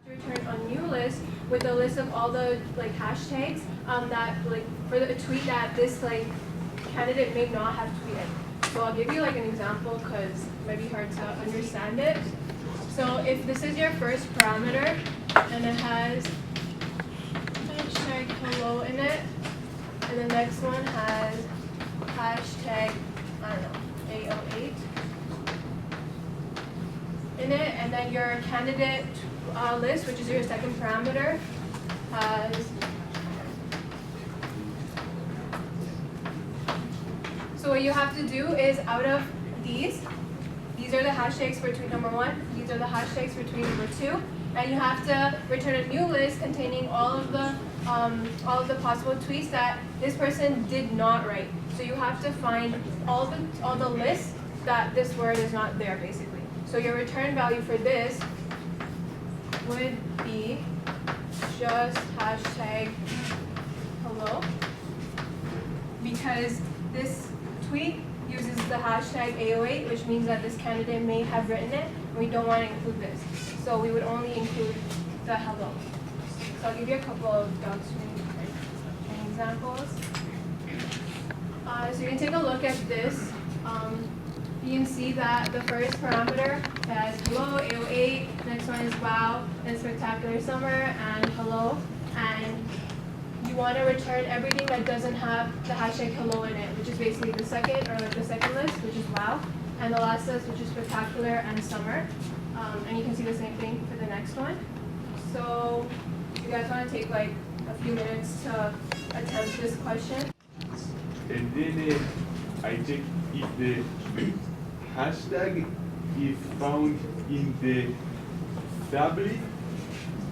Return a new list with a list of all the like hashtags that like for the tweet that this like candidate may not have tweeted. So I'll give you like an example because it might be hard to understand it. So if this is your first parameter and it has hashtag hello in it, and the next one has hashtag, I don't know, 808 in it, and then your candidate list, which is your second parameter, has so what you have to do is out of these are the hashtags for tweet number 1, these are the hashtags for tweet number 2, and you have to return a new list containing all of the possible tweets that this person did not write. So you have to find all the lists that this word is not there basically. So your return value for this would be just hashtag hello, because this tweet uses the hashtag 808, which means that this candidate may have written it, and we don't want to include this. So we would only include the hello. So I'll give you a couple of downstream examples. So you can take a look at this. You can see that the first parameter has hello, 808, next one is wow, and spectacular summer, and hello. And you want to return everything that doesn't have the hashtag hello in it, which is basically the second, or like the second list, which is wow, and the last list, which is spectacular and summer. And you can see the same thing for the next one. So you guys want to take like a few minutes to attempt this question. And then I check if the hashtag is found in the sublet.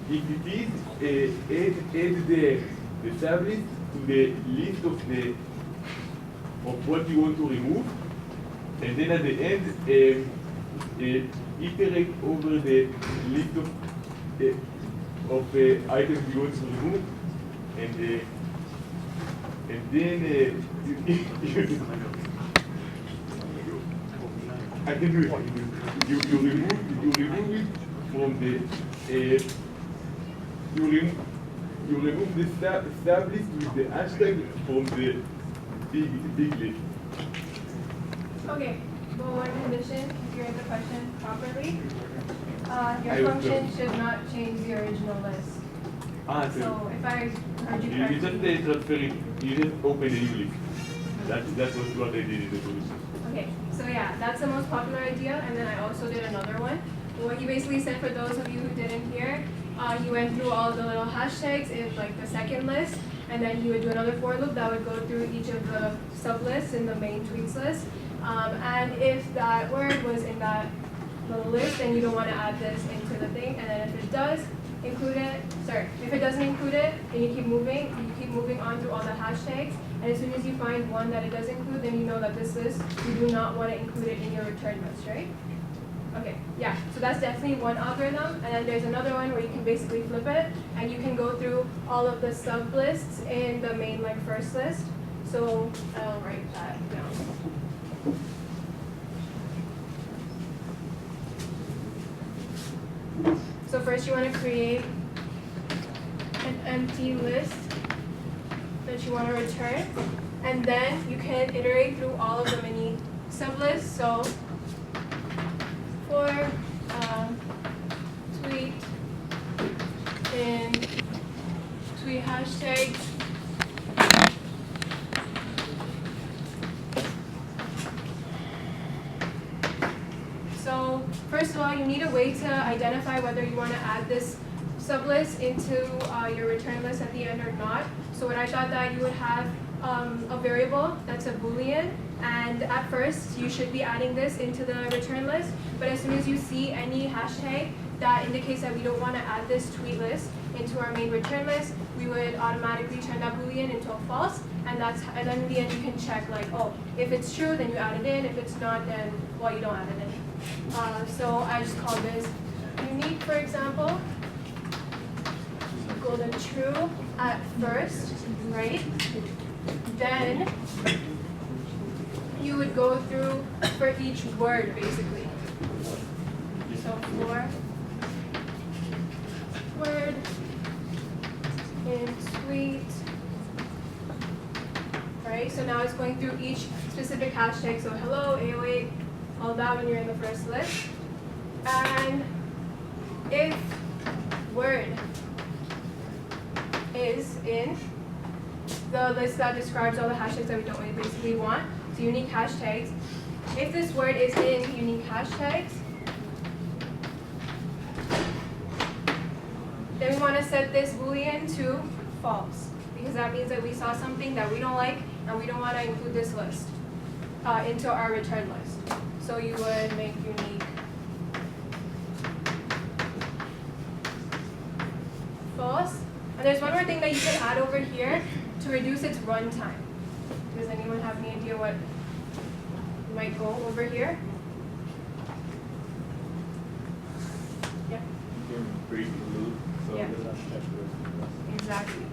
If it is, add the sublet to the list of what you want to remove, and then at the end, iterate over the list of items you want to remove, and then I can do it. You remove it from the you remove the sub list with the hashtag from the big list. Okay, but one condition, if you read the question properly, your function should not change the original list. So if I heard you correctly. You just transfer it, you just open a new list. That's what I did in the solution. Okay, so yeah, that's the most popular idea, and then I also did another one. What he basically said, for those of you who didn't hear, he went through all the little hashtags in like the second list, and then he would do another for loop that would go through each of the sub-lists in the main tweets list. And if that word was in that little list, then you don't want to add this into the thing, and then if it does include it, if it doesn't include it, then you keep moving on through all the hashtags, and as soon as you find one that it does include, then you know that this list, you do not want to include it in your return list, right? Okay, yeah, so that's definitely one algorithm, and then there's another one where you can basically flip it, and you can go through all of the sub-lists in the main like first list. So I'll write that down. So first you want to create an empty list that you want to return, and then you can iterate through all of the mini sublists. So for tweet in tweet hashtag so first of all, you need a way to identify whether you want to add this sublist into your return list at the end or not. So what I thought that you would have a variable that's a Boolean, and at first you should be adding this into the return list, but as soon as you see any hashtag that indicates that we don't want to add this tweet list into our main return list, we would automatically turn that Boolean into a false, and then in the end you can check like, oh, if it's true then you add it in, if it's not then, well, you don't add it in. So I just call this unique, for example. Equal to true at first, right? Then you would go through for each word basically. So for now it's going through each specific hashtag. So hello, AO8, all that when you're in the first list. And if word is in the list that describes all the hashtags that we don't basically want, so unique hashtags. If this word is in unique hashtags, then we want to set this boolean to false, because that means that we saw something that we don't like and we don't want to include this list into our return list. So you would make unique false. And there's one more thing that you can add over here to reduce its runtime. Does anyone have any idea what might go over here? Yeah. You can break the loop, so Yeah. it doesn't check the rest. Exactly.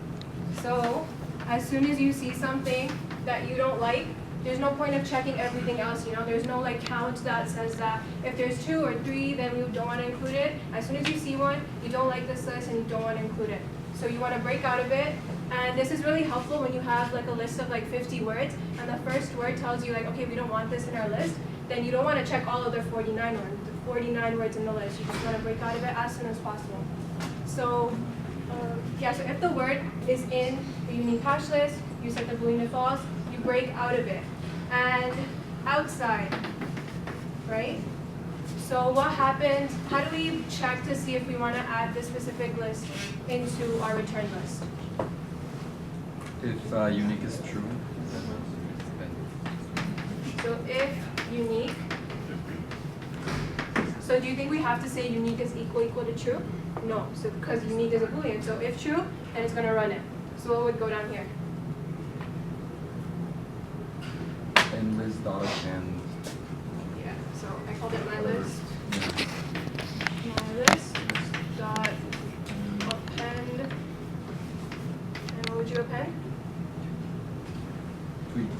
So as soon as you see something that you don't like, there's no point of checking everything else, there's no like count that says that if there's 2 or 3, then we don't want to include it. As soon as you see one, you don't like this list and you don't want to include it. So you want to break out of it, and this is really helpful when you have like a list of like 50 words, and the first word tells you like, okay, we don't want this in our list, then you don't want to check all of the 49 words in the list. You just want to break out of it as soon as possible. So so if the word is in the unique hash list, you set the boolean to false, you break out of it. And outside, right? So what happens, how do we check to see if we want to add this specific list into our return list? If unique is true, So if unique, so do you think we have to say unique is equal to true? No, so because unique is a boolean. So if true, then it's going to run it. So what would go down here? and list dot and Yeah, so I called it my list. My list dot append. And what would you append? tweet.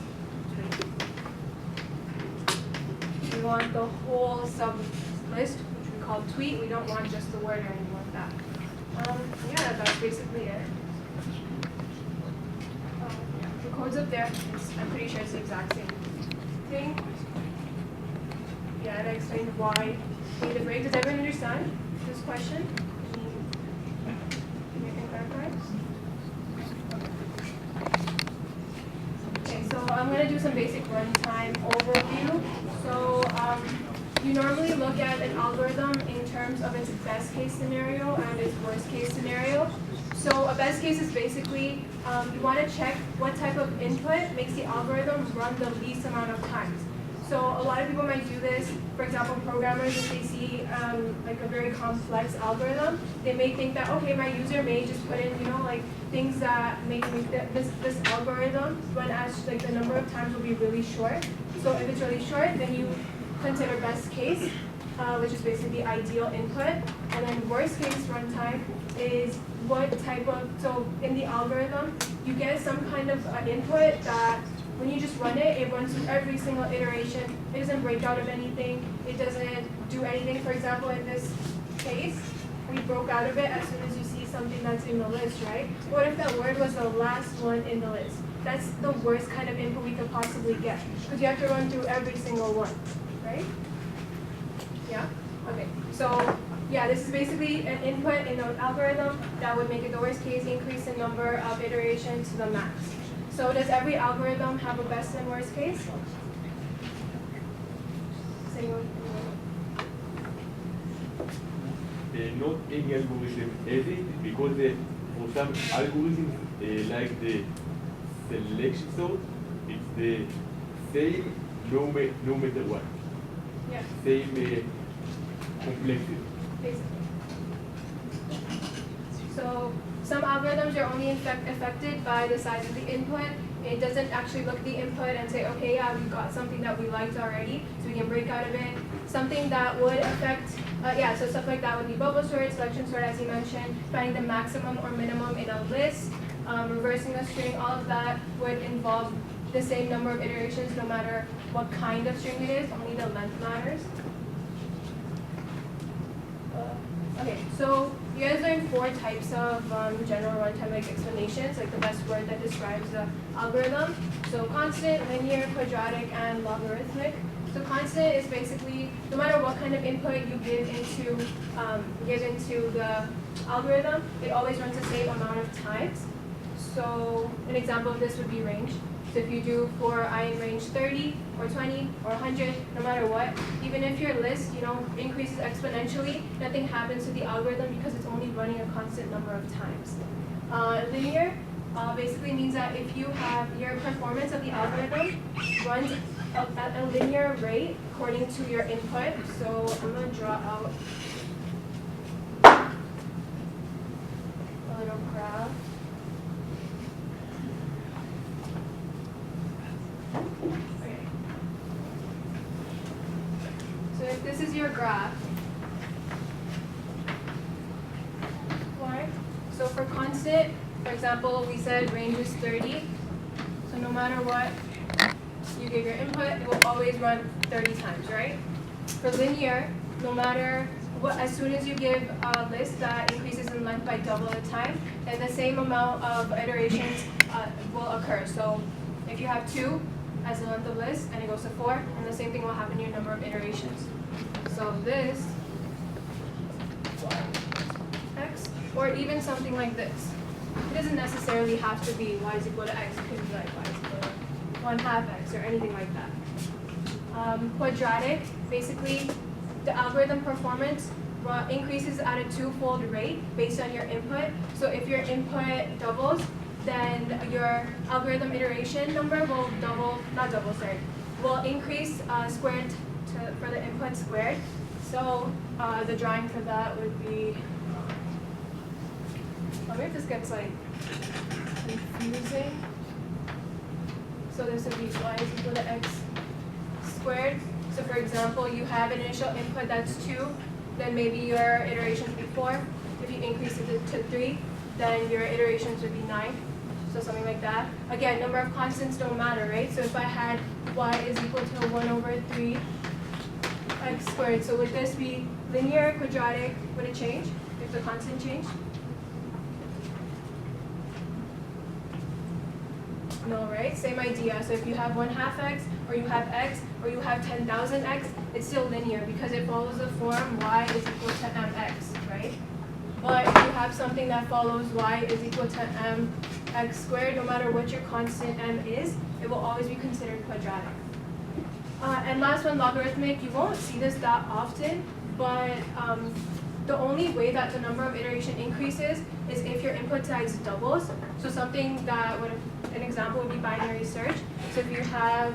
We want the whole sub list, which we call tweet. We don't want just the word or anything like that. Yeah, that's basically it. Yeah, the code's up there. I'm pretty sure it's the exact same thing. Yeah, and I explained why we need a break. Does everyone understand this question? Can you clarify? Okay, so I'm going to do some basic runtime overview. So you normally look at an algorithm in terms of its best case scenario and its worst case scenario. So a best case is basically you want to check what type of input makes the algorithm run the least amount of times. So a lot of people might do this. For example, programmers, if they see like a very complex algorithm, they may think that, okay, my user may just put in, like things that make this algorithm run as like the number of times will be really short. So if it's really short, then you consider best case, which is basically the ideal input. And then worst case runtime is what type of, so in the algorithm, you get some kind of input that when you just run it, it runs through every single iteration. It doesn't break out of anything. It doesn't do anything. For example, in this case, we broke out of it as soon as you see something that's in the list, right? What if that word was the last one in the list? That's the worst kind of input we could possibly get, because you have to run through every single one, right? Yeah? Okay. So, yeah, this is basically an input in the algorithm that would make it the worst case, increase the number of iterations to the max. So does every algorithm have a best and worst case? Not any algorithm has it, because for some algorithms, like the selection sort, it's the same no matter what. Yeah, Same complexity. basically. So some algorithms are only affected by the size of the input. It doesn't actually look at the input and say, okay, yeah, we've got something that we liked already, so we can break out of it. Something that would affect, so stuff like that would be bubble sort, selection sort, as you mentioned, finding the maximum or minimum in a list, reversing a string. All of that would involve the same number of iterations, no matter what kind of string it is. Only the length matters. Okay, so you guys learned 4 types of general runtime like explanations, like the best word that describes the algorithm. So constant, linear, quadratic, and logarithmic. So constant is basically no matter what kind of input you give into the algorithm, it always runs the same amount of times. So an example of this would be range. So if you do for I in range 30 or 20 or 100, no matter what, even if your list increases exponentially, nothing happens to the algorithm because it's only running a constant number of times. Linear basically means that if you have your performance of the algorithm runs at a linear rate according to your input. So I'm going to draw out a little graph. Okay. So if this is your graph, so for constant, for example, we said range is 30. So no matter what you give your input, it will always run 30 times, right? For linear, no matter what, as soon as you give a list that increases in length by double the time, then the same amount of iterations will occur. So if you have 2 as the length of list and it goes to 4, and the same thing will happen to your number of iterations. So this x, or even something like this. It doesn't necessarily have to be y is equal to x. It could be like y is equal to 1/2 x or anything like that. Quadratic, basically, the algorithm performance increases at a 2-fold rate based on your input. So if your input doubles, then your algorithm iteration number will will increase squared for the input squared. So the drawing for that would be, I wonder if this gets like confusing. So this would be y is equal to x squared. So for example, you have an initial input that's 2, then maybe your iterations would be 4. If you increase it to 3, then your iterations would be 9. So something like that. Again, number of constants don't matter, right? So if I had y is equal to 1/3 x squared, so would this be linear, quadratic? Would it change if the constant changed? No, right? Same idea. So if you have 1/2 x, or you have x, or you have 10,000 x, it's still linear because it follows the form y is equal to mx, right? But if you have something that follows y is equal to mx squared, no matter what your constant m is, it will always be considered quadratic. And last one, logarithmic. You won't see this that often, but the only way that the number of iteration increases is if your input size doubles. So something that would, an example would be binary search. So if you have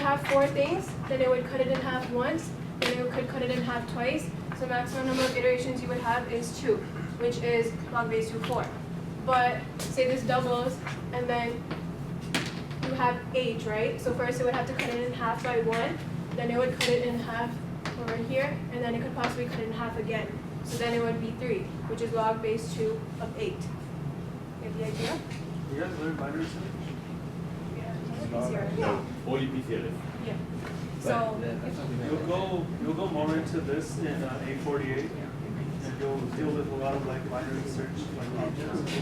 have 4 things, then it would cut it in half once, then it could cut it in half twice. So maximum number of iterations you would have is 2, which is log base 2 4. But say this doubles, and then you have 8, right? So first it would have to cut it in half by 1, then it would cut it in half over here, and then it could possibly cut it in half again. So then it would be 3, which is log base 2 of 8. Get the idea? You guys learn binary search? No, only PCLF. Yeah. So You'll go more into this in A48, and you'll deal with a lot of like binary search like objects.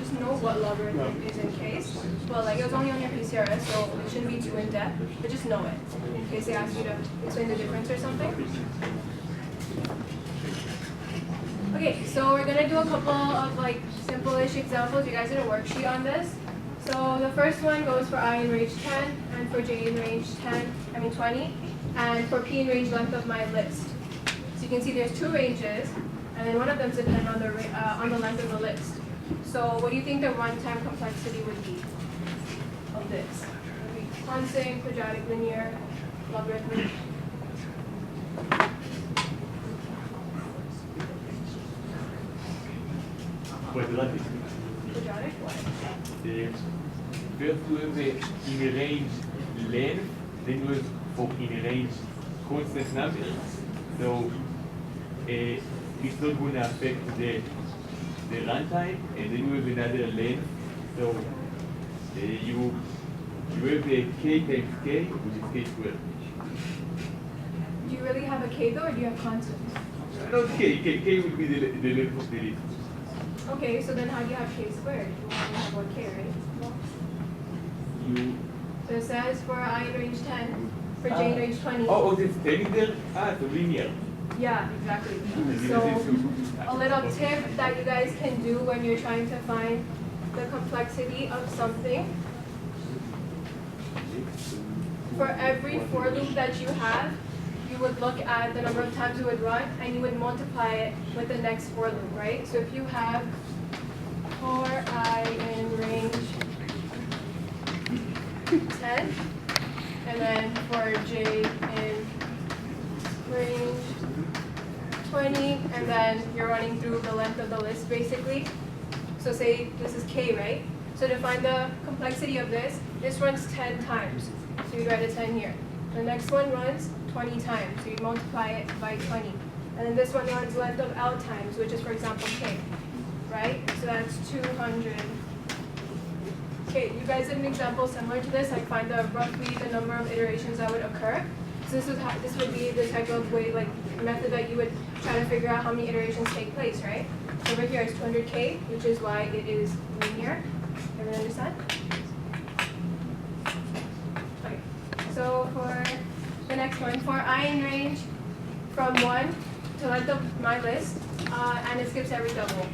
just know what logarithm is in case. Well, like it was only on your PCRS, so it shouldn't be too in depth, but just know it in case they ask you to explain the difference or something. Okay, so we're gonna do a couple of like simple-ish examples. You guys did a worksheet on this. So the first one goes for I in range 10, and for j in range 20, and for p in range length of my list. So you can see there's 2 ranges, and then one of them depends on the length of the list. So what do you think the runtime complexity would be of this? Would it be constant, quadratic, linear, logarithmic? Quadratic. Quadratic? Why? First you have in range length, then you have for in range constant numbers. So it's not going to affect the runtime, and then you have another length. So you you have a k times k, which is k squared. Do you really have a k though, or do you have constants? Not k will be the length of the list. Okay, so then how do you have k squared? You only have one k, right? You, So it says for I in range 10, for j in range 20. oh, this 10 is there? So linear. Yeah, exactly. So a little tip that you guys can do when you're trying to find the complexity of something. For every for loop that you have, you would look at the number of times it would run and you would multiply it with the next for loop, right? So if you have for I in range 10, and then for j in range 20, and then you're running through the length of the list basically. So say this is k, right? So to find the complexity of this runs 10 times. So you'd write a 10 here. The next one runs 20 times, so you multiply it by 20. And then this one runs length of L times, which is for example k, right? So that's 200. Okay, you guys did an example similar to this, like find roughly the number of iterations that would occur. So this would be the type of way, like method that you would try to figure out how many iterations take place, right? So over here is 200k, which is why it is linear. Everyone understand? Okay. So for the next one, for I in range from 1 to length of my list, and it skips every double.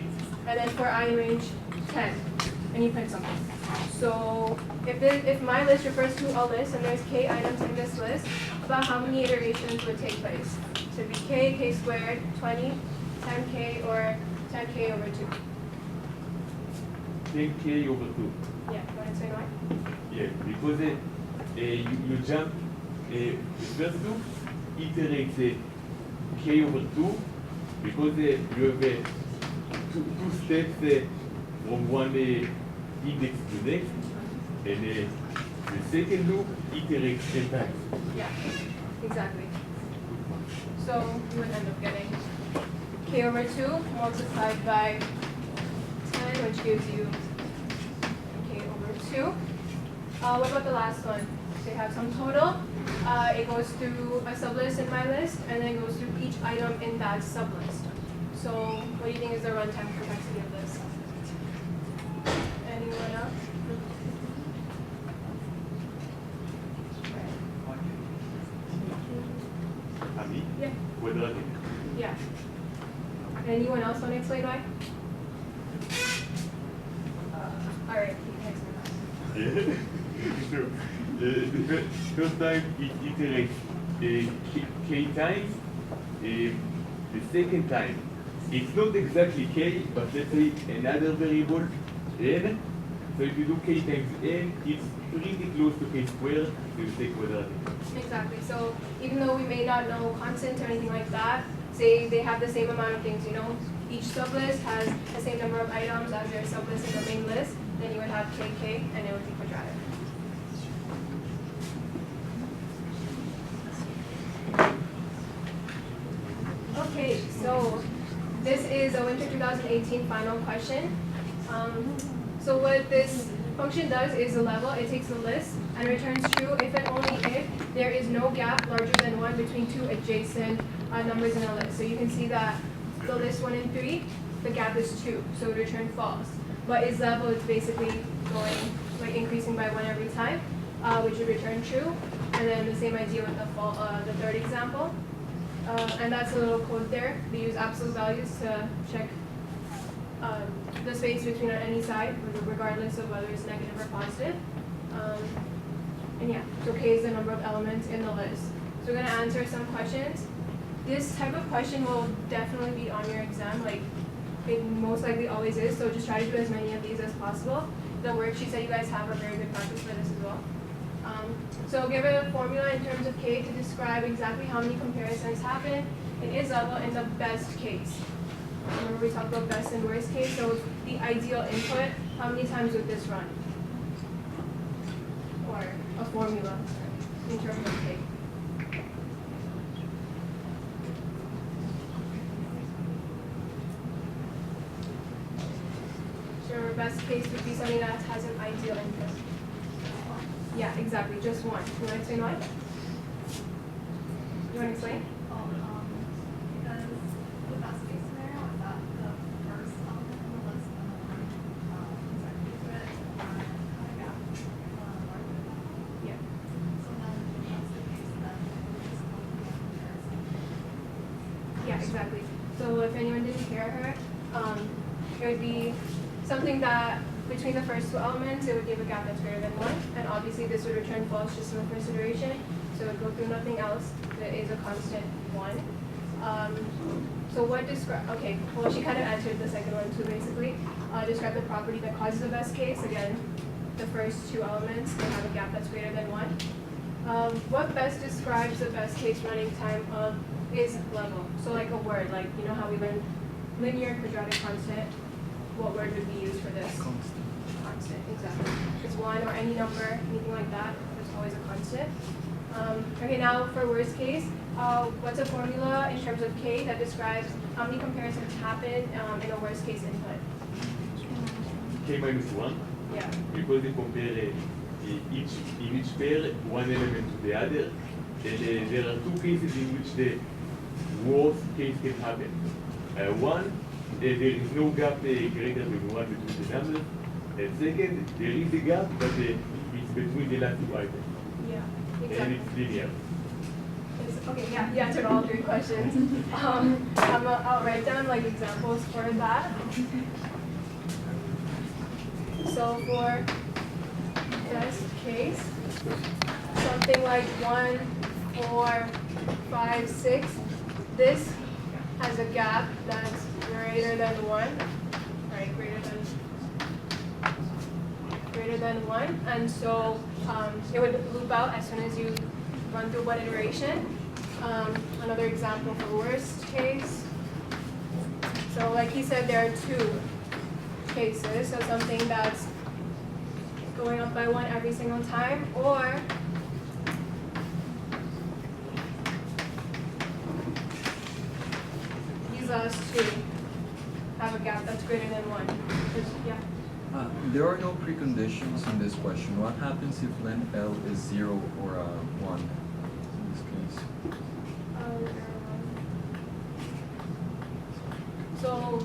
And then for I in range 10, and you print something. So if my list refers to a list and there's k items in this list, about how many iterations would take place? So it'd be k squared, 20, 10k, or 10k over 2. 10k over 2. Yeah, want to say why? Yeah, because you jump the first loop, iterate k over 2, because you have two steps from one index to the next, and the second loop iterates 10 times. Yeah, exactly. So you would end up getting k over 2 multiplied by 10, which gives you k over 2. What about the last one? So you have some total. It goes through a sublist in my list, and then goes through each item in that sublist. So what do you think is the runtime complexity of this? Anyone else? Ami? Yeah. Quadratic. Yeah. Anyone else want to explain why? All right. Yeah. So, the first time it iterates k times. The second time, it's not exactly k, but let's say another variable, n. So if you do k times n, it's pretty close to k squared, so you say quadratic. Exactly. So even though we may not know constants or anything like that, say they have the same amount of things, you know, each sublist has the same number of items as their sublist in the main list, then you would have kk and it would be quadratic. Okay, so this is a winter 2018 final question. So what this function does is a level, it takes a list and returns true if and only if there is no gap larger than 1 between two adjacent numbers in a list. So you can see that the list 1 and 3, the gap is 2, so it would return false. But its level is basically going, like increasing by 1 every time, which would return true. And then the same idea with the third example. And that's a little code there. We use absolute values to check the space between on any side, regardless of whether it's negative or positive. And yeah, so k is the number of elements in the list. So we're going to answer some questions. This type of question will definitely be on your exam, like it most likely always is, so just try to do as many of these as possible. The worksheets that you guys have are very good practice for this as well. So give it a formula in terms of k to describe exactly how many comparisons happen in its level in the best case. Remember we talked about best and worst case, so the ideal input, how many times would this run? Or a formula in terms of k. So best case would be something that has an ideal input. Yeah, exactly, just one. You want to explain why? You want to explain? Because the best case scenario is that the first element in the list and the one consecutive to it are kind of gap larger than that. Yeah. So then if that's the case, then it would just go to the comparison. Yeah, exactly. So if anyone didn't hear her, it would be something that between the first two elements, it would give a gap that's greater than 1. And obviously this would return false just in the first iteration. So it would go through nothing else. There is a constant 1. So what describe, okay, well she kind of answered the second one too basically. Describe the property that causes the best case. Again, the first two elements, they have a gap that's greater than 1. What best describes the best case running time of is level? So like a word, like you know how we learned linear, quadratic, constant. What word would we use for this? Constant. Constant, exactly. It's 1 or any number, anything like that. There's always a constant. Okay, now for worst case, what's a formula in terms of K that describes how many comparisons happen in a worst case input? K minus 1, Yeah. because they compare each pair one element to the other. And there are two cases in which the worst case can happen. One, there is no gap greater than 1 between the numbers. And second, there is a gap, but it's between the last two items. Yeah, And exactly. it's linear. Okay, yeah, you answered all 3 questions. I'll write down like examples for that. So for best case, something like 1, 4, 5, 6. This has a gap that's greater than 1, right? Greater than 1, and so it would loop out as soon as you run through one iteration. Another example for worst case. So like he said, there are 2 cases. So something that's going up by 1 every single time, or these last 2 have a gap that's greater than 1. Yeah. There are no preconditions in this question. What happens if length L is 0 or 1 in this case? So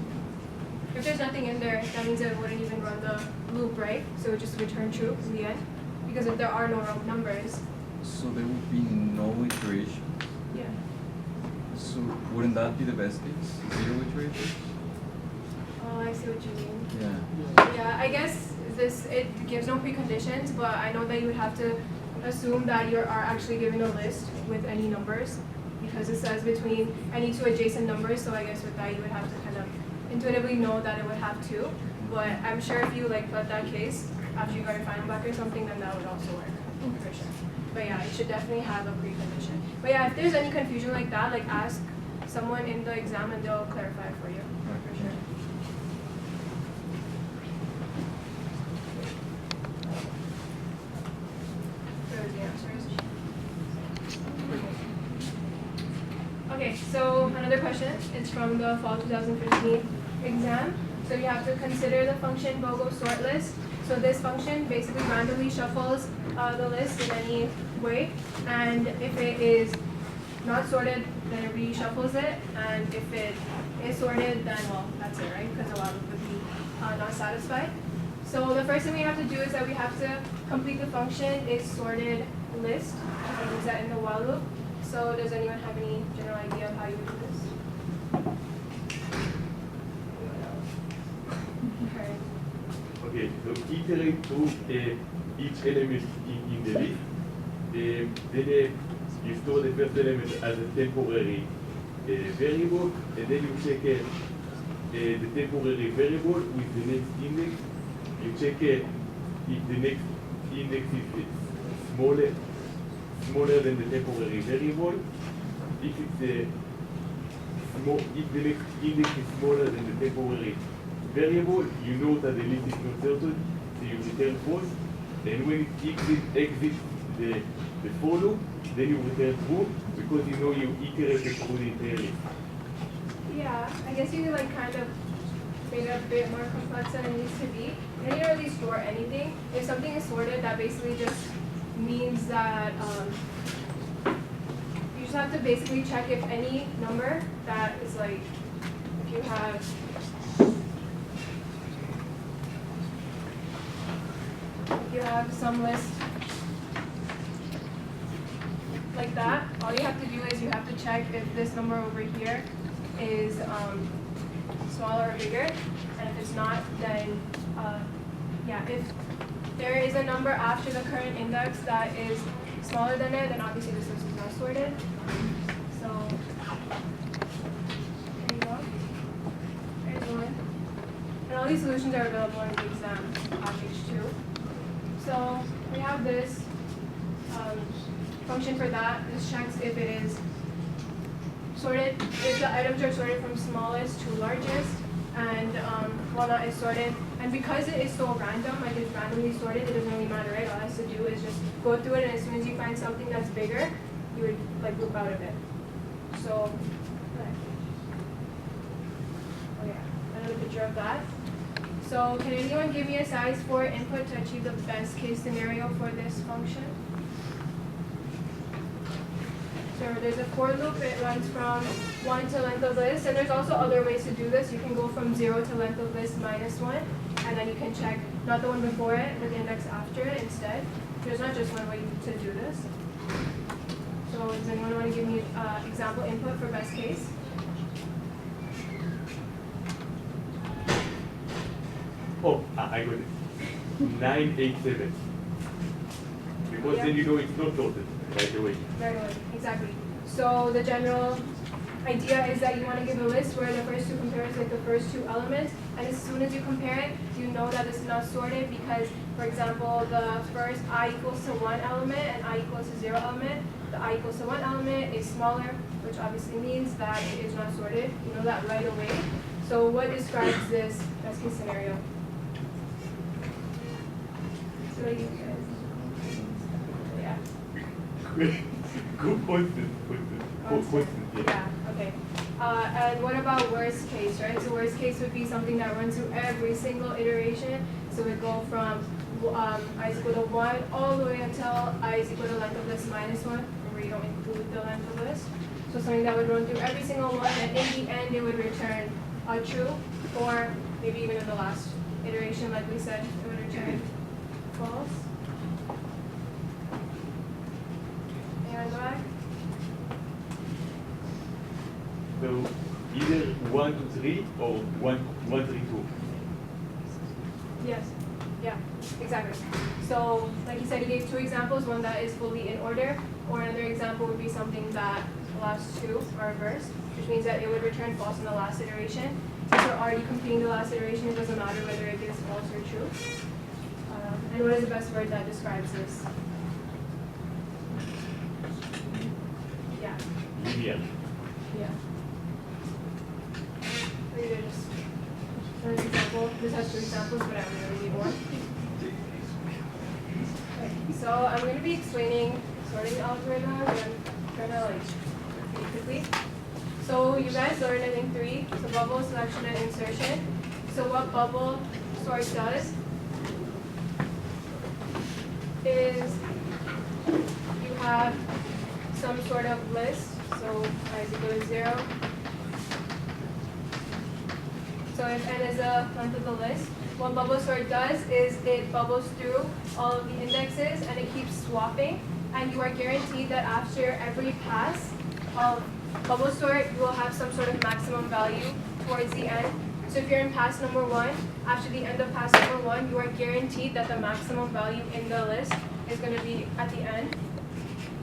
if there's nothing in there, that means it wouldn't even run the loop, right? So it would just return true in the end. Because if there are no numbers, So there would be no iteration. yeah. So wouldn't that be the best case? 0 iterations? Oh, I see what you mean. Yeah. Yeah, I guess it gives no preconditions, but I know that you would have to assume that you are actually given a list with any numbers, because it says between any 2 adjacent numbers, so I guess with that you would have to kind of intuitively know that it would have 2. But I'm sure if you like let that case after you got your final back or something, then that would also work for sure. But yeah, it should definitely have a precondition. But yeah, if there's any confusion like that, like ask someone in the exam and they'll clarify for you for sure. Those are the answers. Okay, so another question. It's from the fall 2015 exam. So you have to consider the function BOGO sort list. So this function basically randomly shuffles the list in any way, and if it is not sorted, then it reshuffles it, and if it is sorted, then well, that's it, right? Because a lot of it would be not satisfied. So the first thing we have to do is that we have to complete the function is sorted list, and use that in the while loop. So does anyone have any general idea of how you would do this? Okay. Okay, so iterate through each element in the list. Then you store the first element as a temporary variable, and then you check the temporary variable with the next index. You check if the next index is smaller than the temporary variable. If it's if the next index is smaller than the temporary variable, you know that the list is not sorted, so you return false. And when it exits the for loop, then you return true, because you know you iterated through the entire list. Yeah, I guess you could like kind of make it a bit more complex than it needs to be. You don't really store anything. If something is sorted, that basically just that you just have to basically check if any number that is like, if you have some list like that, all you have to do is you have to check if this number over here is smaller or bigger, and if it's not, then yeah, if there is a number after the current index that is smaller than it, then obviously this list is not sorted. So there you go. There's one. And all these solutions are available in the exam package too. So we have this function for that. This checks if it is sorted, if the items are sorted from smallest to largest, and walnut is sorted. And because it is so random, like it's randomly sorted, it doesn't really matter, right? All it has to do is just go through it, and as soon as you find something that's bigger, you would like loop out of it. So, oh yeah, another picture of that. So can anyone give me a size for input to achieve the best case scenario for this function? So there's a for loop, it runs from 1 to length of list, and there's also other ways to do this. You can go from 0 to length of list minus 1, and then you can check not the one before it, but the index after it instead. There's not just one way to do this. So does anyone want to give me example input for best case? Oh, I got it. 987. Because Yeah. then you know it's not sorted right away. Right away, exactly. So the general idea is that you want to give a list where the first two compares like the first two elements, and as soon as you compare it, you know that it's not sorted because, for example, the first I equals to 1 element and I equals to 0 element, the I equals to 1 element is smaller, which obviously means that it is not sorted. You know that right away. So what describes this best case scenario? So you guys, yeah. Good constant. Constant, yeah. Yeah, okay. And what about worst case, right? So worst case would be something that runs through every single iteration. So we go from I is equal to 1 all the way until I is equal to length of list minus 1, where you don't include the length of list. So something that would run through every single one, and in the end it would return true, or maybe even in the last iteration, like we said, it would return false. And go back. So either 1, 2, 3 or 1, 3, 2. Yes, yeah, exactly. So, like you said, he gave 2 examples, one that is fully in order, or another example would be something that the last 2 are reversed, which means that it would return false in the last iteration. Since we're already completing the last iteration, it doesn't matter whether it is false or true. And what is the best word that describes this? Yeah. Linear. Yeah. Maybe just an example. This has 2 examples, but I only really need 1. Okay, so I'm going to be explaining sorting algorithms and trying to pretty quickly. So you guys learned, I think, 3. So bubble, selection, and insertion. So what bubble sort does is you have some sort of list. So I is equal to 0. So if n is the length of the list, what bubble sort does is it bubbles through all of the indexes and it keeps swapping. And you are guaranteed that after every pass of bubble sort, you will have some sort of maximum value towards the end. So if you're in pass number 1, after the end of pass number 1, you are guaranteed that the maximum value in the list is going to be at the end.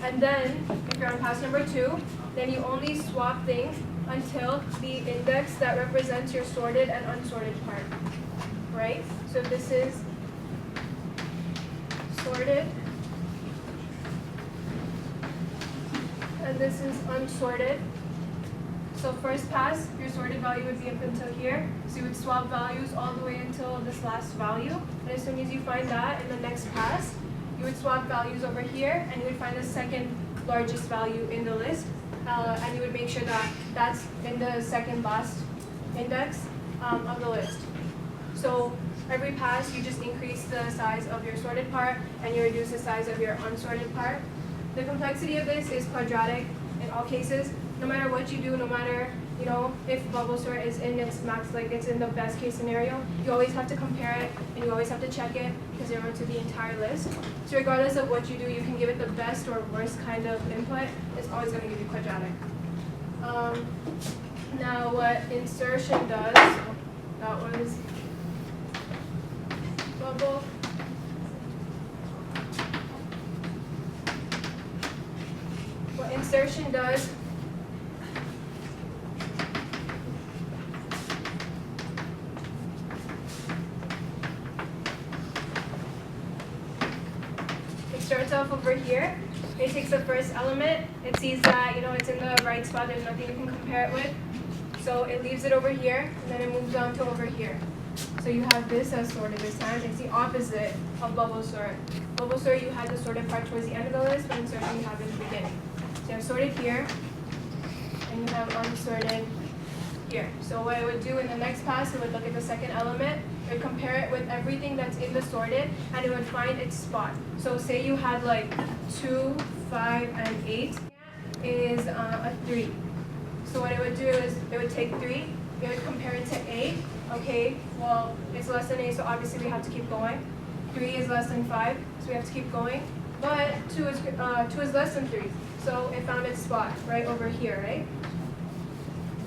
And then, if you're on pass number 2, then you only swap things until the index that represents your sorted and unsorted part, right? So if this is sorted, and this is unsorted. So first pass, your sorted value would be up until here. So you would swap values all the way until this last value. And as soon as you find that in the next pass, you would swap values over here, and you would find the second largest value in the list. And you would make sure that that's in the second last index of the list. So Every pass, you just increase the size of your sorted part and you reduce the size of your unsorted part. The complexity of this is quadratic in all cases. No matter what you do, no matter if bubble sort is in its max, like it's in the best case scenario, you always have to compare it and you always have to check it because it runs through the entire list. So regardless of what you do, you can give it the best or worst kind of input. It's always going to give you quadratic. Now what insertion does, that was bubble. What insertion does, it starts off over here. It takes the first element. It sees that it's in the right spot. There's nothing you can compare it with. So it leaves it over here, and then it moves on to over here. So you have this as sorted this time. It's the opposite of bubble sort. Bubble sort, you had the sorted part towards the end of the list, but insertion you have in the beginning. So you have sorted here, and you have unsorted here. So what it would do in the next pass, it would look at the second element, it would compare it with everything that's in the sorted, and it would find its spot. So say you had like 2, 5, and 8 is a 3. So what it would do is it would take 3, it would compare it to 8. Okay, well, it's less than 8, so obviously we have to keep going. 3 is less than 5, so we have to keep going. But 2 is less than 3, so it found its spot right over here, right?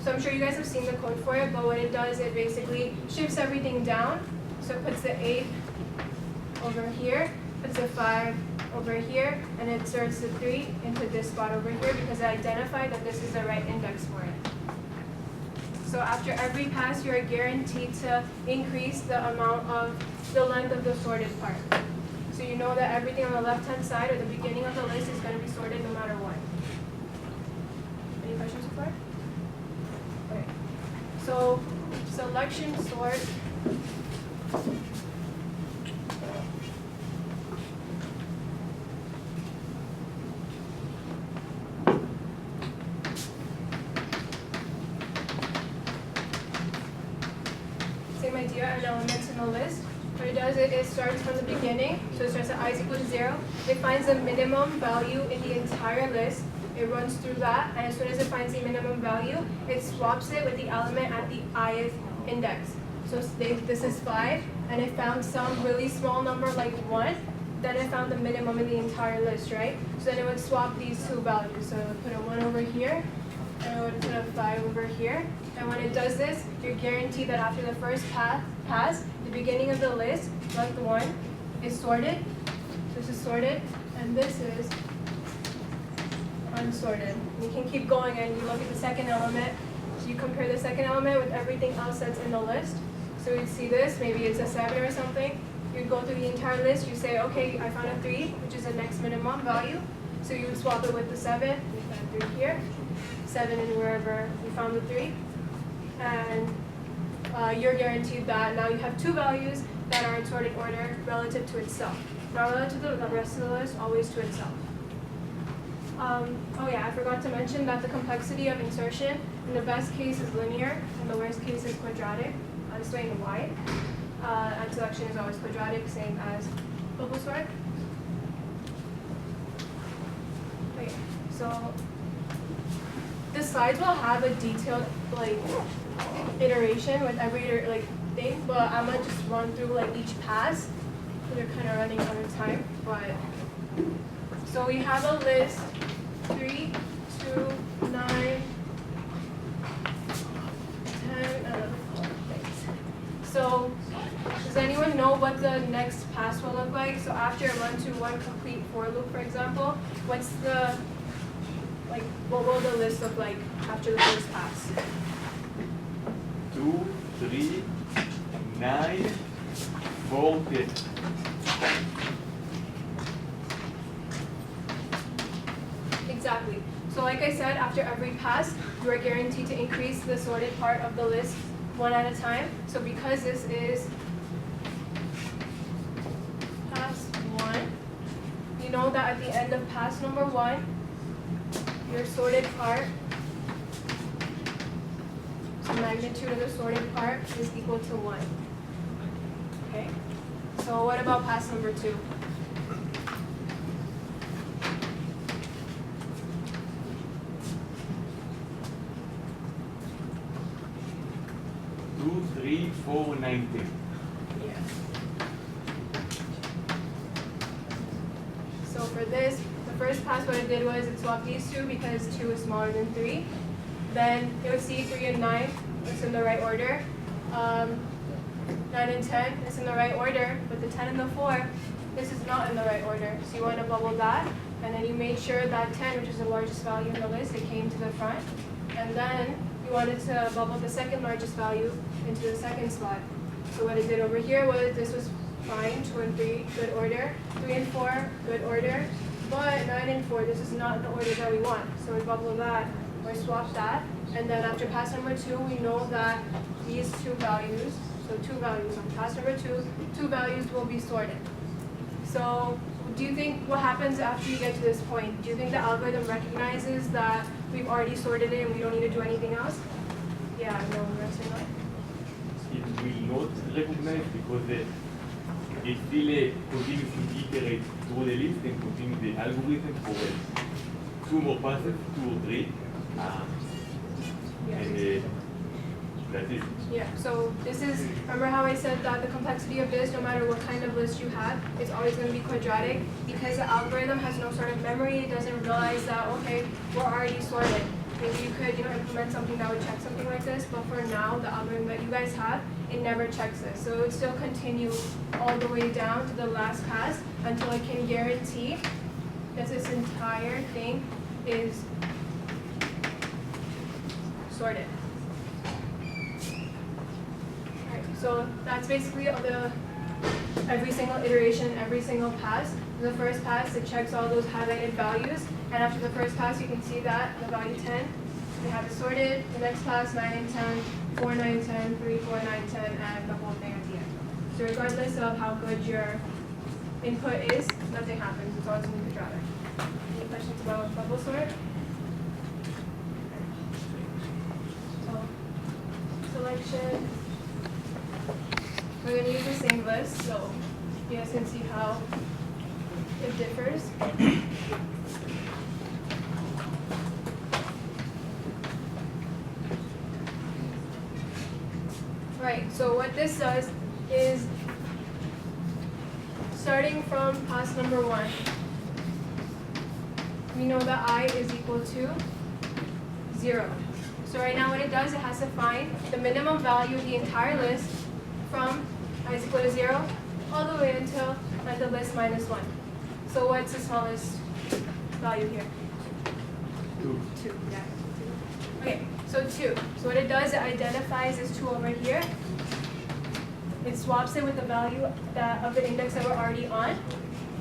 So I'm sure you guys have seen the code for it, but what it does, it basically shifts everything down. So it puts the 8 over here, puts the 5 over here, and it inserts the 3 into this spot over here because it identified that this is the right index for it. So after every pass, you're guaranteed to increase the amount of the length of the sorted part. So you know that everything on the left-hand side or the beginning of the list is going to be sorted no matter what. Any questions so far? Okay. So selection sort. Same idea and elements in the list. What it does is it starts from the beginning, so it starts at I is equal to 0. It finds the minimum value in the entire list. It runs through that, and as soon as it finds the minimum value, it swaps it with the element at the ith index. So this is 5, and it found some really small number like 1. Then it found the minimum in the entire list, right? So then it would swap these two values. So it would put a 1 over here, and it would put a 5 over here. And when it does this, you're guaranteed that after the first pass, the beginning of the list, length 1, is sorted. This is sorted, and this is unsorted. And you can keep going and you look at the second element. So you compare the second element with everything else that's in the list. So you'd see this, maybe it's a 7 or something. You'd go through the entire list, you say, okay, I found a 3, which is the next minimum value. So you would swap it with the 7, you found 3 here, 7 and wherever you found the 3. And you're guaranteed that now you have 2 values that are in sorted order relative to itself. Not relative to the rest of the list, always to itself. Oh yeah, I forgot to mention that the complexity of insertion in the best case is linear, and the worst case is quadratic. I'll explain why. And selection is always quadratic, same as bubble sort. Okay, so the slides will have a detailed iteration with every thing, but I'm gonna just run through each pass. They're kind of running out of time, but so we have a list 3, 2, 9, 10, 11. Thanks. So does anyone know what the next pass will look like? So after a run to one complete for loop, for example, what's the what will the list look like after the first pass? 2, 3, 9, 4, 10. Exactly. So like I said, after every pass, you are guaranteed to increase the sorted part of the list one at a time. So because this is pass 1, you know that at the end of pass number 1, your sorted part, so magnitude of the sorted part is equal to 1. Okay? Okay. So what about pass number 2? Two, three, four, 9, 10. Yeah. So for this, the first pass what it did was it swapped these two because 2 is smaller than 3. Then it would see 3 and 9, it's in the right order. 9 and 10 is in the right order, but the 10 and the 4, this is not in the right order. So you want to bubble that, and then you made sure that 10, which is the largest value in the list, it came to the front. And then you wanted to bubble the second largest value into the second spot. So what it did over here was this was fine, 2 and 3, good order. 3 and 4, good order. But 9 and 4, this is not the order that we want. So we bubble that or swap that. And then after pass number 2, we know that these two values, so 2 values on pass number 2, 2 values will be sorted. So do you think what happens after you get to this point? Do you think the algorithm recognizes that we've already sorted it and we don't need to do anything else? Yeah, no, we're going to say no. It will not recognize because it still continues to iterate through the list and continue the algorithm for 2 more passes, 2 or 3. And that's it. Yeah, so this is, remember how I said that the complexity of this, no matter what kind of list you have, it's always going to be quadratic because the algorithm has no sort of memory. It doesn't realize that, okay, we're already sorted. Maybe you could, implement something that would check something like this, but for now, the algorithm that you guys have, it never checks this. So it would still continue all the way down to the last pass until it can guarantee that this entire thing is sorted. Alright, so that's basically every single iteration, every single pass. The first pass, it checks all those highlighted values, and after the first pass, you can see that the value 10, they have it sorted. The next pass, 9 and 10, 4, 9, 10, 3, 4, 9, 10, and the whole thing at the end. So regardless of how good your input is, nothing happens. It's always going to be quadratic. Any questions about bubble sort? So, selection. We're going to use the same list, so you guys can see how it differs. Right, so what this does is, starting from pass number 1, we know that I is equal to 0. So right now what it does, it has to find the minimum value of the entire list from I is equal to 0 all the way until the list minus 1. So what's the smallest value here? 2. 2, yeah. 2. Okay, so 2. So what it does, it identifies this 2 over here. It swaps it with the value of the index that we're already on.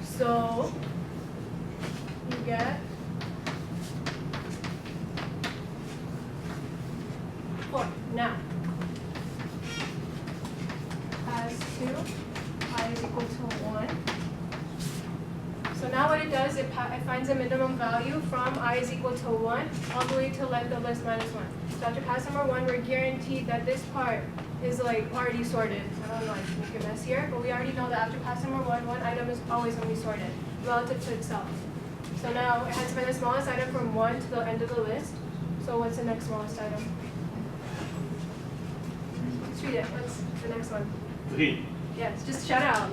So you get 4. Now, as 2, I is equal to 1. So now what it does, it finds a minimum value from I is equal to 1 all the way to the list minus 1. So after pass number 1, we're guaranteed that this part is already sorted. I don't know, I can make a mess here, but we already know that after pass number 1, one item is always going to be sorted relative to itself. So now it has to find the smallest item from 1 to the end of the list. So what's the next smallest item? Let's read it. What's the next one? 3. Yes, just shout it out,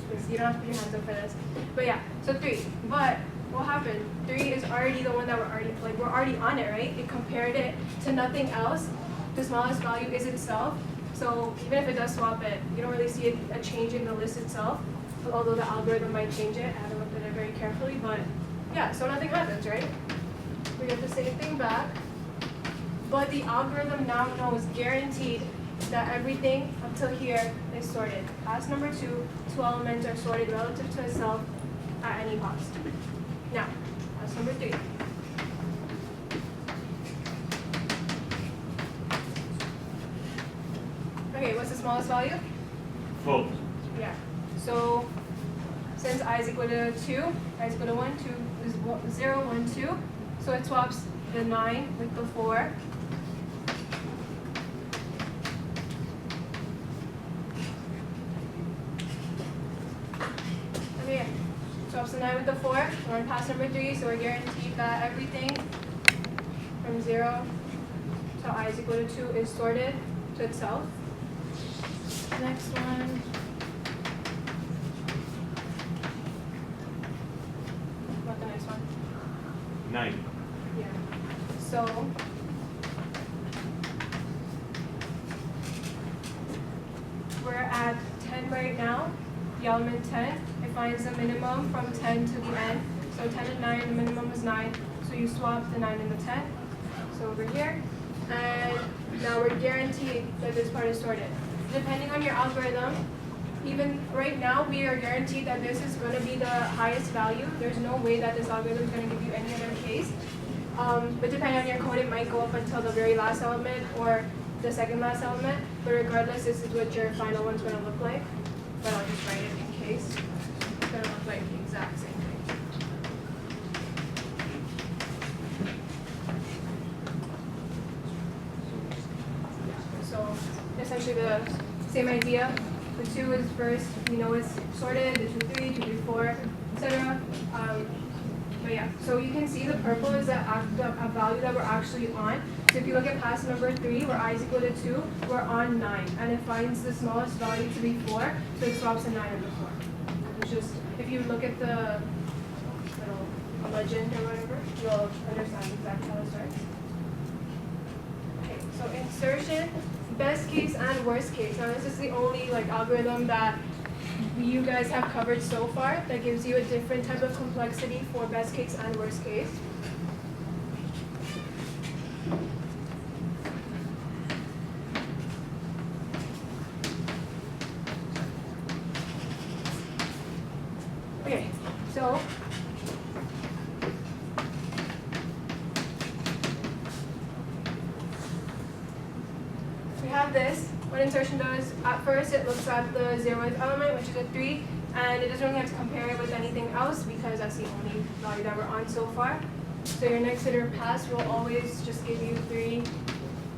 because you don't have to put your hands up for this. But yeah, so 3. But what happened? 3 is already the one that we're already on it, right? It compared it to nothing else. The smallest value is itself. So even if it does swap it, you don't really see a change in the list itself. Although the algorithm might change it. I haven't looked at it very carefully, but yeah, so nothing happens, right? We get the same thing back. But the algorithm now knows, guaranteed, that everything up till here is sorted. Pass number 2, 2 elements are sorted relative to itself at any cost. Now, pass number 3. Okay, what's the smallest value? 4. Yeah. So since I is equal to 2, I is equal to 1, 2 is 0, 1, 2. So it swaps the 9 with the 4. 9 with the 4. We're on pass number 3, so we're guaranteed that everything from 0 to I is equal to 2 is sorted to itself. Next one. What the next one? 9. Yeah. So we're at 10 right now. The element 10, it finds the minimum from 10 to the end. So 10 and 9, the minimum is 9. So you swap the 9 and the 10. So over here. And now we're guaranteed that this part is sorted. Depending on your algorithm, even right now we are guaranteed that this is going to be the highest value. There's no way that this algorithm is going to give you any other case. But depending on your code, it might go up until the very last element or the second last element. But regardless, this is what your final one's going to look like. But I'll just write it in case. It's going to look like the exact same thing. So essentially the same idea. The 2 is first, we know it's sorted, the 2, 3, 2, 3, 4, etc. But yeah, so you can see the purple is the value that we're actually on. So if you look at pass number 3, where I is equal to 2, we're on 9. And it finds the smallest value to be 4, so it swaps a 9 and the 4. It's just, if you look at the little legend or whatever, you'll understand exactly how it starts. Okay, so insertion, best case and worst case. Now this is the only algorithm that you guys have covered so far that gives you a different type of complexity for best case and worst case. Okay, so we have this. What insertion does, at first it looks at the 0th element, which is a 3, and it doesn't really have to compare it with anything else because that's the only value that we're on so far. So your next iter pass will always just give you 3,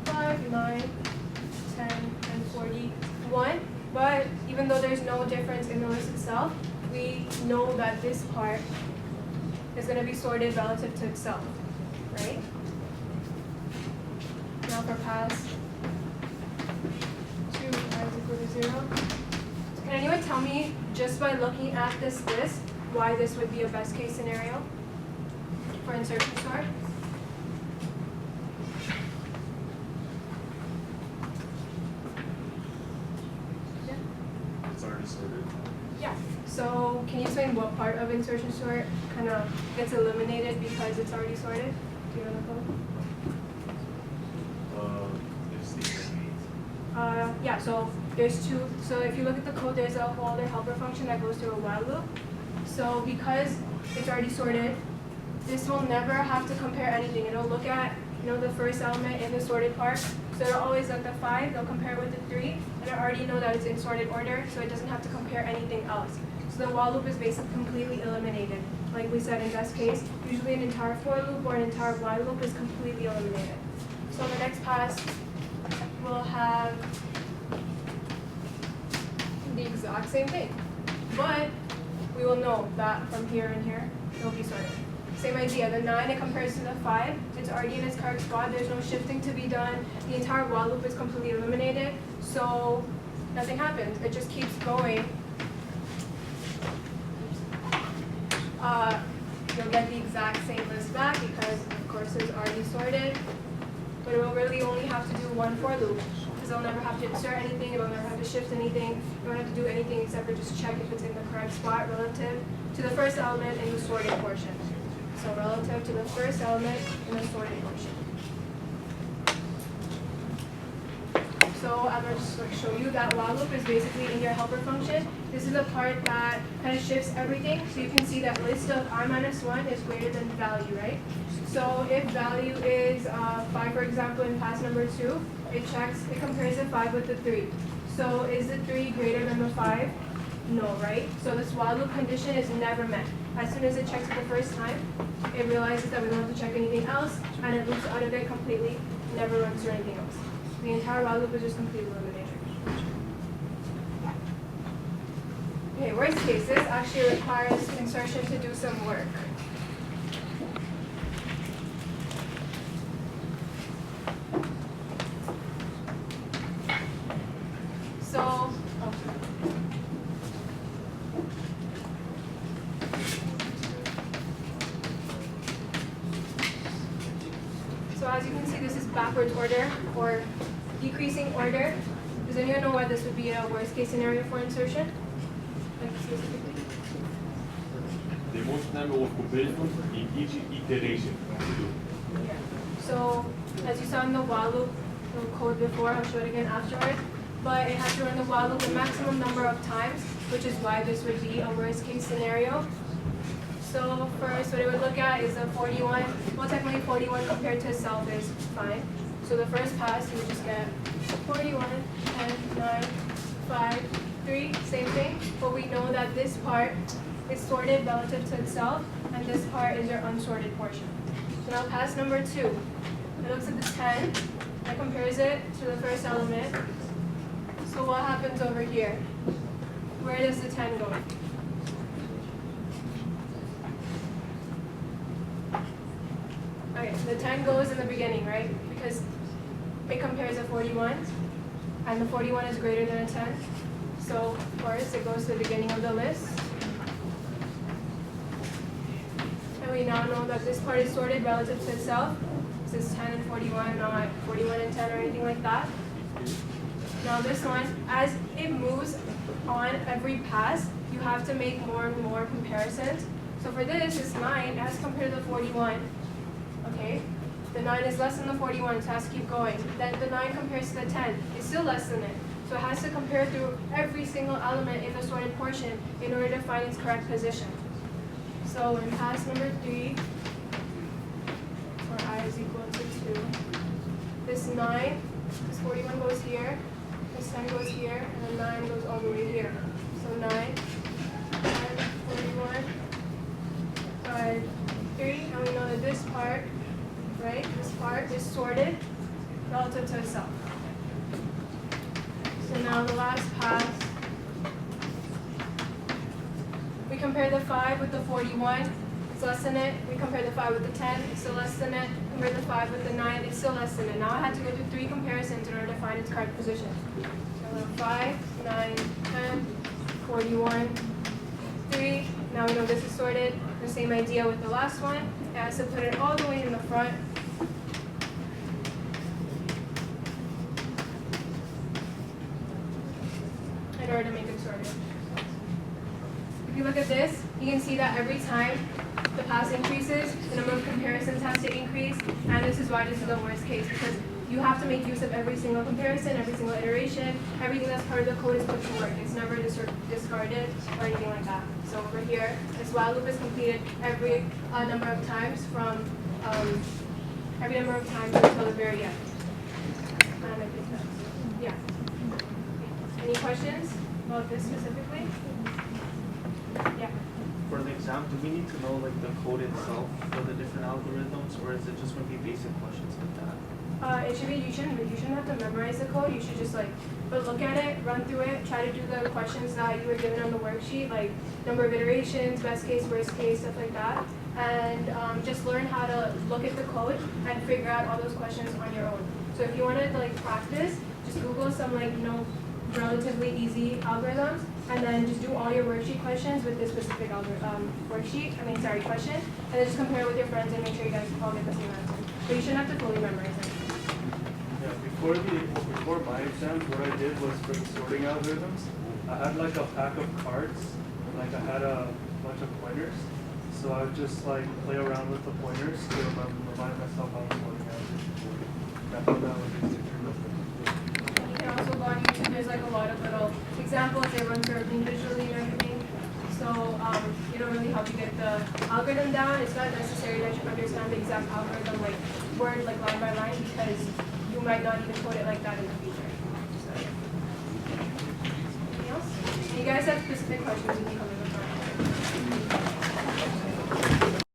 5, 9, 10, and 41. But even though there's no difference in the list itself, we know that this part is going to be sorted relative to itself, right? Now for pass 2 is equal to 0. Can anyone tell me, just by looking at this list, why this would be a best case scenario for insertion sort? Yeah. It's already sorted. Yeah. So can you explain what part of insertion sort kind of gets eliminated because it's already sorted? Do you know the code? Yeah, so there's 2. So if you look at the code, there's a whole other helper function that goes through a while loop. So because it's already sorted, this will never have to compare anything. It'll look at the first element in the sorted part. So it'll always look at the 5, they'll compare it with the 3, and I already know that it's in sorted order, so it doesn't have to compare anything else. So the while loop is basically completely eliminated. Like we said in best case, usually an entire for loop or an entire while loop is completely eliminated. So the next pass will have the exact same thing. But we will know that from here and here, it'll be sorted. Same idea, the 9, it compares to the 5. It's already in its correct spot. There's no shifting to be done. The entire while loop is completely eliminated. So nothing happens. It just keeps going. You'll get the exact same list back because, of course, it's already sorted. But it will really only have to do one for loop because it'll never have to insert anything. It'll never have to shift anything. You won't have to do anything except for just check if it's in the correct spot relative to the first element in the sorted portion. So relative to the first element in the sorted portion. So I'm going to just show you that while loop is basically in your helper function. This is the part that kind of shifts everything. So you can see that list of I-1 is greater than value, right? So if value is 5, for example, in pass number 2, it compares the 5 with the 3. So is the 3 greater than the 5? No, right? So this while loop condition is never met. As soon as it checks it the first time, it realizes that we don't have to check anything else, and it loops out of it completely, never runs through anything else. The entire while loop is just completely eliminated. Okay, worst cases actually requires insertion to do some work. So, so as you can see, this is backwards order or decreasing order. Does anyone know why this would be a worst case scenario for insertion? Like specifically? The most number of comparisons in each iteration. Yeah. So, as you saw in the while loop code before, I'll show it again afterwards, but it has to run the while loop the maximum number of times, which is why this would be a worst case scenario. So first, what it would look at is a 41, well technically 41 compared to itself is fine. So the first pass, you would just get 41, 10, 9, 5, 3, same thing, but we know that this part is sorted relative to itself, and this part is your unsorted portion. So now pass number 2, it looks at the 10, and compares it to the first element. So what happens over here? Where does the 10 go? Okay, the 10 goes in the beginning, right? Because it compares a 41, and the 41 is greater than a 10. So of course, it goes to the beginning of the list. And we now know that this part is sorted relative to itself. This is 10 and 41, not 41 and 10 or anything like that. Now this one, as it moves on every pass, you have to make more and more comparisons. So for this, it's 9 as compared to the 41. Okay, the 9 is less than the 41, so it has to keep going. Then the 9 compares to the 10, it's still less than it. So it has to compare through every single element in the sorted portion in order to find its correct position. So in pass number 3, where I is equal to 2, this 9, this 41 goes here, this 10 goes here, and the 9 goes all the way here. So 9, 10, 41, 5, 3, and we know that this part, right, this part is sorted relative to itself. So now the last pass, we compare the 5 with the 41, it's less than it. We compare the 5 with the 10, it's still less than it. Compare the 5 with the 9, it's still less than it. Now I had to go through 3 comparisons in order to find its correct position. So 5, 9, 10, 41, 3. Now we know this is sorted. The same idea with the last one. It has to put it all the way in the front. In order to make it sorted. If you look at this, you can see that every time the pass increases, the number of comparisons has to increase, and this is why this is the worst case, because you have to make use of every single comparison, every single iteration, everything that's part of the code is put to work. It's never discarded or anything like that. So over here, this while loop is completed every number of times from until the very end. And I think that's, yeah. Any questions about this specifically? Yeah. For the exam, do we need to know like the code itself for the different algorithms, or is it just going to be basic questions like that? It should be, you shouldn't have to memorize the code, you should just but look at it, run through it, try to do the questions that you were given on the worksheet, like number of iterations, best case, worst case, stuff like that. And just learn how to look at the code and figure out all those questions on your own. So if you want to practice, just Google some relatively easy algorithms, and then just do all your worksheet questions with this specific question, and then just compare it with your friends and make sure you guys all get the same answer. But you shouldn't have to fully memorize it. Yeah, before my exams, what I did was for the sorting algorithms, I had like a pack of cards, like I had a bunch of pointers, so I would just play around with the pointers to remind myself how to sorting out. I thought that was easy. You can also go on YouTube, there's a lot of little examples, they run through everything visually and everything. So it'll really help you get the algorithm down. It's not necessary that you understand the exact algorithm word line by line, because you might not even code it like that in the future. So, anything else? If you guys have specific questions, you can come in the front.